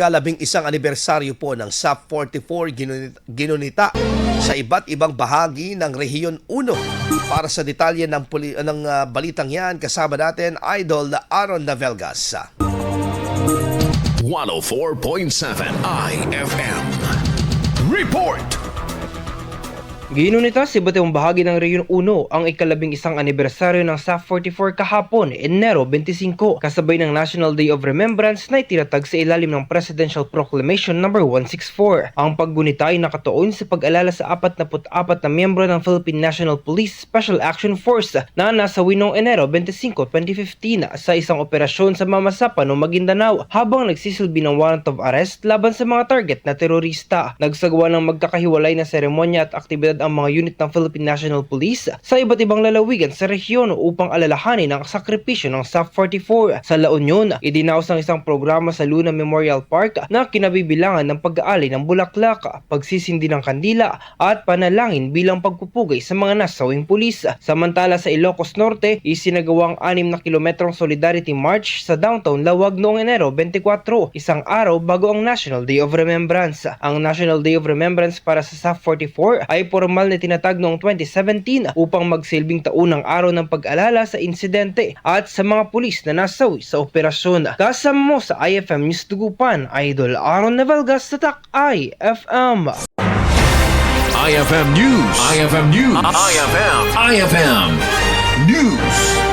Kalabing isang anibersaryo po ng SAP 44 ginunita sa iba't ibang bahagi ng Rehiyon 1. Para sa detalye ng balitang yan, kasama natin Idol Aaron Navelgas. 104.7 IFM Report. Ginunita sa iba't ibang bahagi ng Rehiyon 1 ang ikalabing isang anibersaryo ng SAP 44 kahapon, Enero 25, kasabay ng National Day of Remembrance na itinatag sa ilalim ng Presidential Proclamation No. 164. Ang paggunita ay nakatuon sa pag-alala sa 44 na miyembro ng Philippine National Police Special Action Force na nasawi noong Enero 25, 2015 sa isang operasyon sa Mamasapano, Maguindanao habang nagsisilbi ng warrant of arrest laban sa mga target na terorista. Nagsagawa ng magkakahiwalay na seremonya at aktibidad ang mga unit ng Philippine National Police sa iba't ibang lalawigan sa rehiyon upang alalahanin ang sakripisyo ng SAP 44. Sa La Union, idinaos ng isang programa sa Luna Memorial Park na kinabibilangan ng pag-aali ng bulaklak, pagsisindi ng kandila at panalangin bilang pagpupugay sa mga nasawing pulis. Samantala sa Ilocos Norte, isinagawang 6 na kilometrong Solidarity March sa downtown Lawag noong Enero 24, isang araw bago ang National Day of Remembrance. Ang National Day of Remembrance para sa SAP 44 ay formal na tinatag noong 2017 upang magsilbing taunang araw ng pag-alala sa insidente at sa mga pulis na nasawi sa operasyon. Kasama mo sa IFM News Tugupan, Idol Aaron Navelgas sa TAC IFM. IFM News. IFM News. IFM News.